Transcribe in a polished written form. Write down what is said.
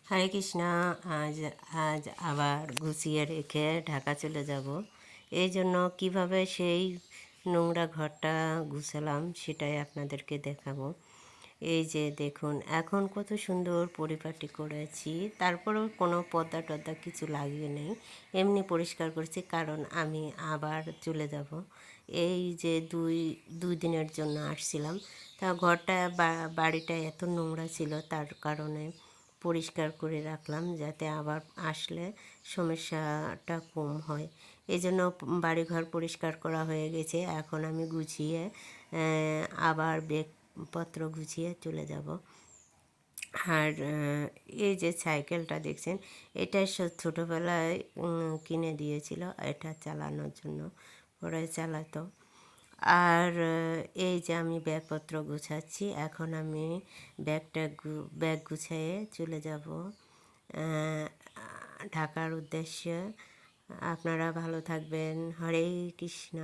হরে কৃষ্ণ। আজ আজ আবার গুছিয়ে রেখে ঢাকা চলে যাব। এই জন্য কীভাবে সেই নোংরা ঘরটা গুছালাম সেটাই আপনাদেরকে দেখাবো। এই যে দেখুন, এখন কত সুন্দর পরিপাটি করেছি, তারপরেও কোনো পর্দা টর্দা কিছু লাগিয়ে নেই, এমনি পরিষ্কার করছি, কারণ আমি আবার চলে যাব। এই যে দুই দিনের জন্য আসছিলাম, তা ঘরটা বাড়িটা এত নোংরা ছিল, তার কারণে পরিষ্কার করে রাখলাম যাতে আবার আসলে সমস্যাটা কম হয়। এই জন্য বাড়িঘর পরিষ্কার করা হয়ে গেছে। এখন আমি গুছিয়ে আবার ব্যাগপত্র গুছিয়ে চলে যাব। আর এই যে সাইকেলটা দেখছেন, এটা ছোটোবেলায় কিনে দিয়েছিল, এটা চালানোর জন্য, পরে চালাতো। আর এই যে আমি ব্যাগপত্র গুছাচ্ছি, এখন আমি ব্যাগ গুছিয়ে চলে যাব ঢাকার উদ্দেশ্যে। আপনারা ভালো থাকবেন। হরে কৃষ্ণ।